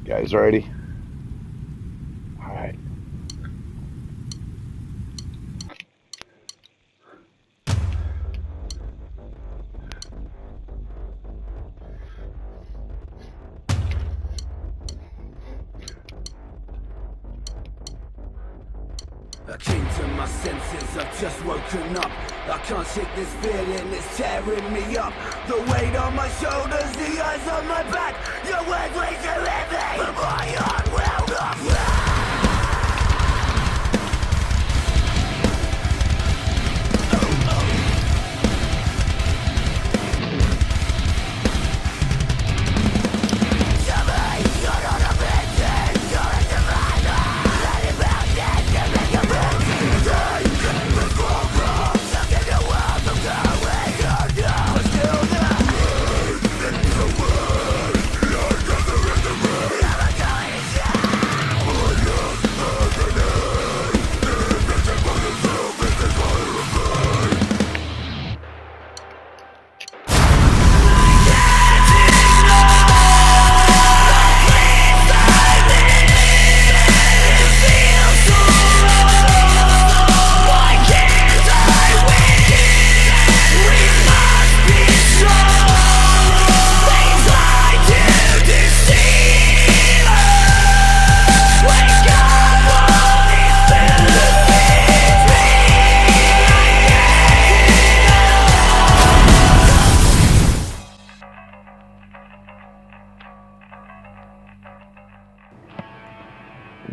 Guys ready? All right. I came to my senses, I've just woken up. I can't shake this feeling, it's tearing me up. The weight on my shoulders, the eyes on my back. Your words way too heavy, but my heart will not crack.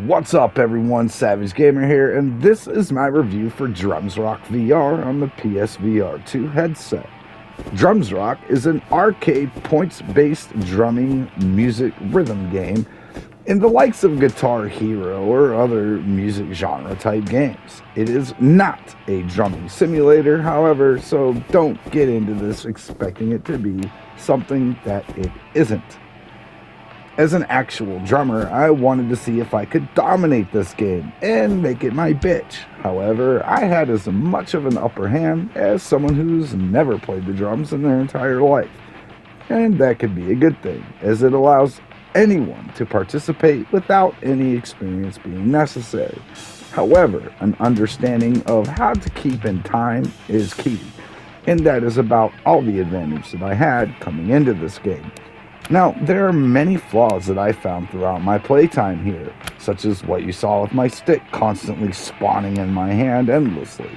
What's up, everyone? Savage Gamer here, and this is my review for Drums Rock VR on the PSVR2 headset. Drums Rock is an arcade points-based drumming music rhythm game in the likes of Guitar Hero or other music genre type games. It is not a drumming simulator, however, so don't get into this expecting it to be something that it isn't. As an actual drummer, I wanted to see if I could dominate this game and make it my bitch. However, I had as much of an upper hand as someone who's never played the drums in their entire life. And that could be a good thing, as it allows anyone to participate without any experience being necessary. However, an understanding of how to keep in time is key, and that is about all the advantage that I had coming into this game. Now, there are many flaws that I found throughout my playtime here, such as what you saw with my stick constantly spawning in my hand endlessly,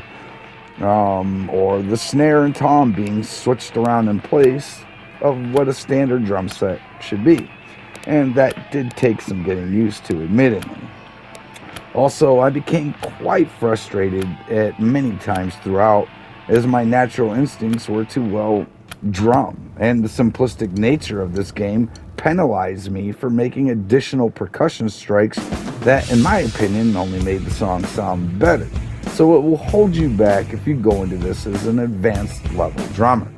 or the snare and tom being switched around in place of what a standard drum set should be, and that did take some getting used to, admittedly. Also, I became quite frustrated at many times throughout, as my natural instincts were to, drum, and the simplistic nature of this game penalized me for making additional percussion strikes that, in my opinion, only made the song sound better. So it will hold you back if you go into this as an advanced level drummer.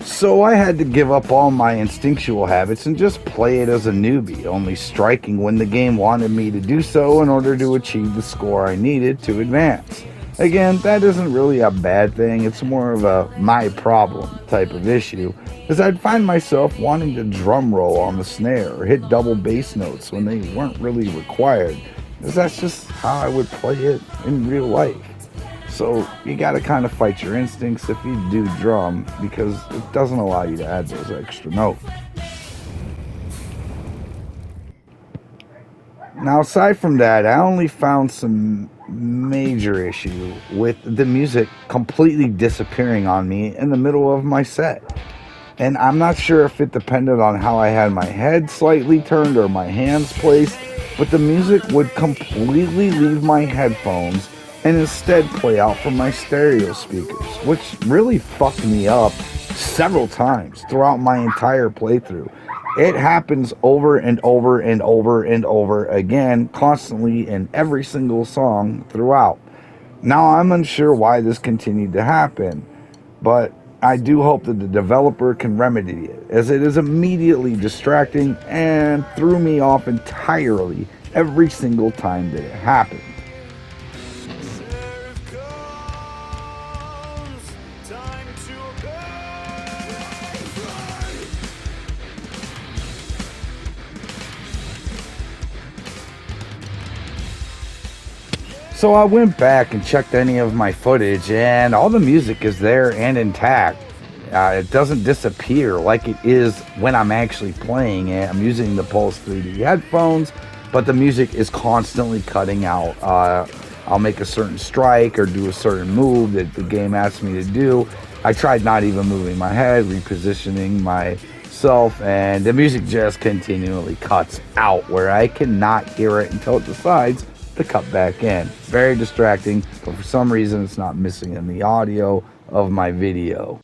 So I had to give up all my instinctual habits and just play it as a newbie, only striking when the game wanted me to do so in order to achieve the score I needed to advance. Again, that isn't really a bad thing, it's more of a my problem type of issue, as I'd find myself wanting to drum roll on the snare or hit double bass notes when they weren't really required, as that's just how I would play it in real life. So you gotta kind of fight your instincts if you do drum, because it doesn't allow you to add those extra notes. Now, aside from that, I only found some major issue with the music completely disappearing on me in the middle of my set. And I'm not sure if it depended on how I had my head slightly turned or my hands placed, but the music would completely leave my headphones and instead play out from my stereo speakers, which really fucked me up several times throughout my entire playthrough. It happens over and over and over and over again, constantly in every single song throughout. Now, I'm unsure why this continued to happen, but I do hope that the developer can remedy it, as it is immediately distracting and threw me off entirely every single time that it happened. So I went back and checked any of my footage, and all the music is there and intact. It doesn't disappear like it is when I'm actually playing it. I'm using the Pulse 3D headphones, but the music is constantly cutting out. I'll make a certain strike or do a certain move that the game asks me to do. I tried not even moving my head, repositioning myself, and the music just continually cuts out where I cannot hear it until it decides to cut back in. Very distracting, but for some reason it's not missing in the audio of my video.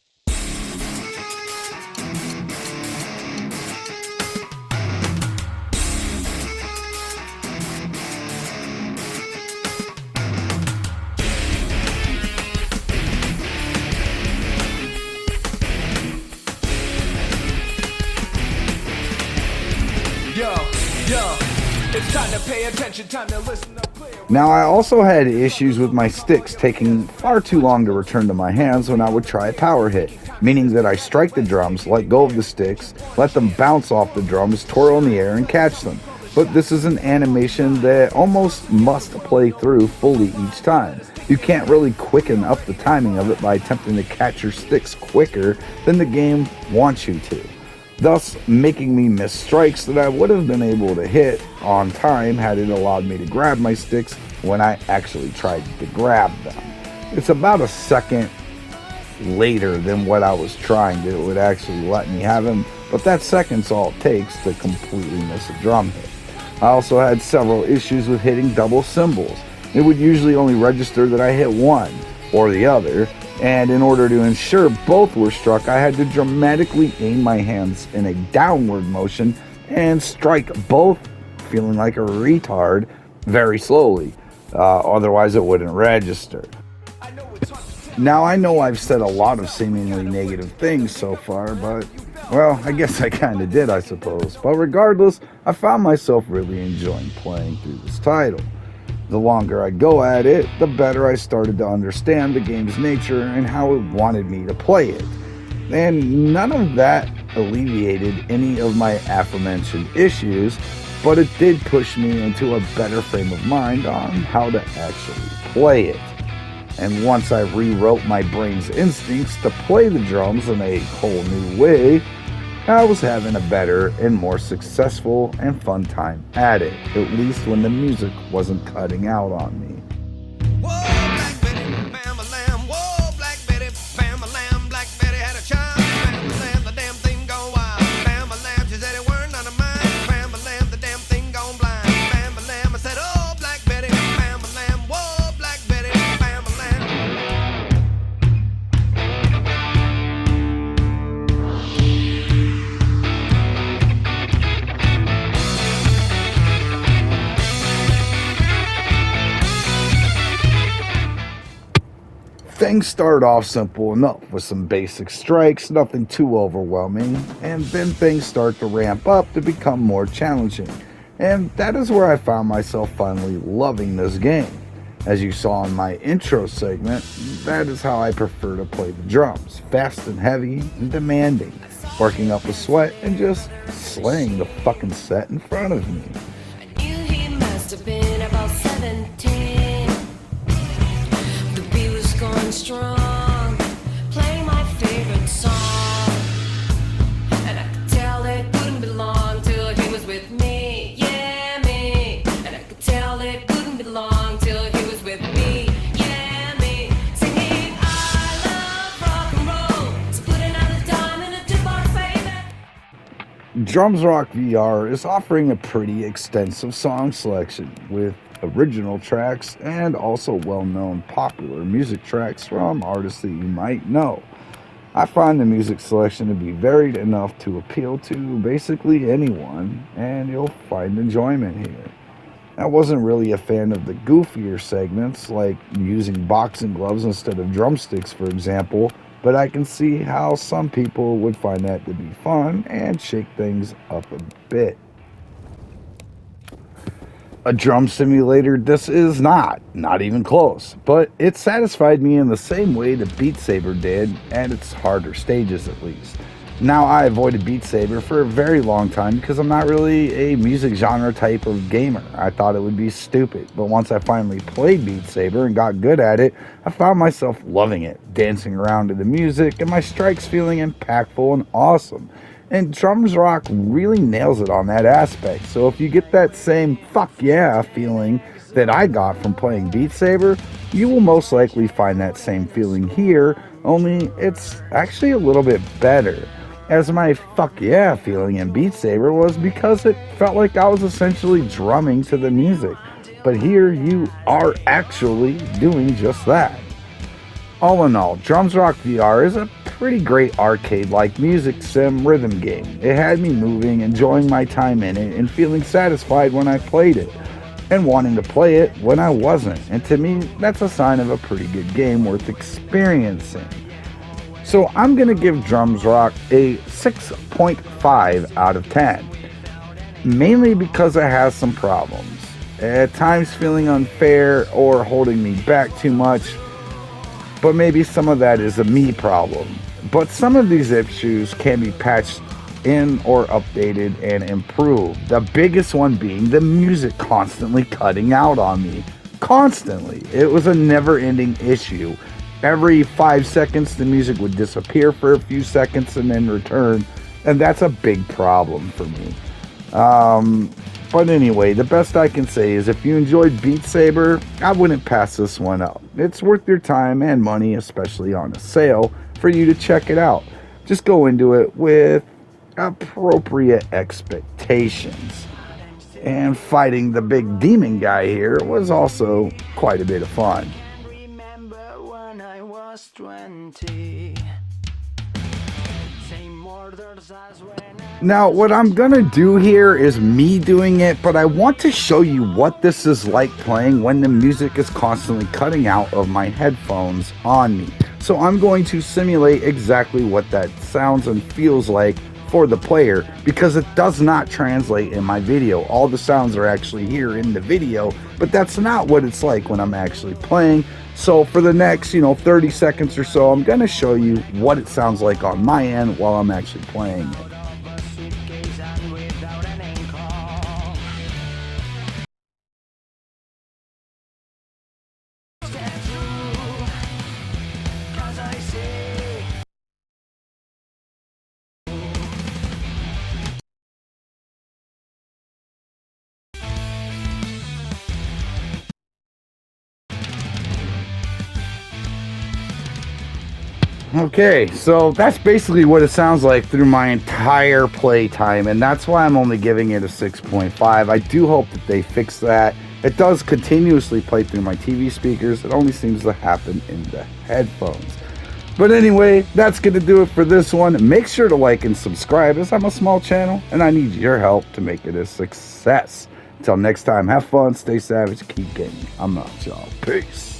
It's time to pay attention, time to listen up clear. Now, I also had issues with my sticks taking far too long to return to my hands when I would try a power hit, meaning that I strike the drums, let go of the sticks, let them bounce off the drums, twirl in the air, and catch them. But this is an animation that almost must play through fully each time. You can't really quicken up the timing of it by attempting to catch your sticks quicker than the game wants you to, thus making me miss strikes that I would have been able to hit on time had it allowed me to grab my sticks when I actually tried to grab them. It's about a second later than what I was trying to. It would actually let me have them, but that second's all it takes to completely miss a drum hit. I also had several issues with hitting double cymbals. It would usually only register that I hit one or the other, and in order to ensure both were struck, I had to dramatically aim my hands in a downward motion and strike both, feeling like a retard, very slowly. Otherwise it wouldn't register. Now, I know I've said a lot of seemingly negative things so far, but, well, I guess I kind of did, I suppose. But regardless, I found myself really enjoying playing through this title. The longer I go at it, the better I started to understand the game's nature and how it wanted me to play it. And none of that alleviated any of my aforementioned issues, but it did push me into a better frame of mind on how to actually play it. And once I rewrote my brain's instincts to play the drums in a whole new way, I was having a better and more successful and fun time at it, at least when the music wasn't cutting out on me. Whoa, Black Betty, bam a lamb. Whoa, Black Betty, bam a lamb. Black Betty had a child. Bam a lamb, the damn thing gone wild. Bam a lamb, she said it weren't none of mine. Bam a lamb, the damn thing gone blind. Bam a lamb, I said, oh, Black Betty, bam a lamb. Whoa, Black Betty, bam a lamb. Things start off simple enough with some basic strikes, nothing too overwhelming, and then things start to ramp up to become more challenging. And that is where I found myself finally loving this game. As you saw in my intro segment, that is how I prefer to play the drums. Fast and heavy and demanding, working up a sweat and just slaying the fucking set in front of me. I knew he must have been about 17. The beat was going strong, playing my favorite song, and I could tell it couldn't belong till he was with me, yeah, me. And I could tell it couldn't belong till he was with me, yeah, me. Singing I love rock and roll, so put another dime in a jukebox, baby. Drums Rock VR is offering a pretty extensive song selection with original tracks and also well-known popular music tracks from artists that you might know. I find the music selection to be varied enough to appeal to basically anyone, and you'll find enjoyment here. I wasn't really a fan of the goofier segments, like using boxing gloves instead of drumsticks, for example, but I can see how some people would find that to be fun and shake things up a bit. A drum simulator, this is not even close, but it satisfied me in the same way that Beat Saber did at its harder stages at least. Now, I avoided Beat Saber for a very long time because I'm not really a music genre type of gamer. I thought it would be stupid, but once I finally played Beat Saber and got good at it, I found myself loving it, dancing around to the music, and my strikes feeling impactful and awesome. And Drums Rock really nails it on that aspect. So if you get that same fuck yeah feeling that I got from playing Beat Saber, you will most likely find that same feeling here, only it's actually a little bit better. As my fuck yeah feeling in Beat Saber was because it felt like I was essentially drumming to the music. But here you are actually doing just that. All in all, Drums Rock VR is a pretty great arcade-like music sim rhythm game. It had me moving, enjoying my time in it, and feeling satisfied when I played it, and wanting to play it when I wasn't. And to me, that's a sign of a pretty good game worth experiencing. So I'm going to give Drums Rock a 6.5 out of 10. Mainly because it has some problems. At times feeling unfair or holding me back too much. But maybe some of that is a me problem. But some of these issues can be patched in or updated and improved. The biggest one being the music constantly cutting out on me. Constantly. It was a never-ending issue. Every 5 seconds, the music would disappear for a few seconds and then return, and that's a big problem for me. But anyway, the best I can say is if you enjoyed Beat Saber, I wouldn't pass this one up. It's worth your time and money, especially on a sale, for you to check it out. Just go into it with appropriate expectations. And fighting the big demon guy here was also quite a bit of fun. 20. Same orders as when Now, what I'm gonna do here is me doing it, but I want to show you what this is like playing when the music is constantly cutting out of my headphones on me. So I'm going to simulate exactly what that sounds and feels like for the player, because it does not translate in my video. All the sounds are actually here in the video, but that's not what it's like when I'm actually playing. So for the next, 30 seconds or so, I'm going to show you what it sounds like on my end while I'm actually playing it. Okay, so that's basically what it sounds like through my entire playtime, and that's why I'm only giving it a 6.5. I do hope that they fix that. It does continuously play through my TV speakers. It only seems to happen in the headphones. But anyway, that's going to do it for this one. Make sure to like and subscribe, as I'm a small channel, and I need your help to make it a success. Until next time, have fun, stay savage, keep gaming. I'm out, y'all. Peace.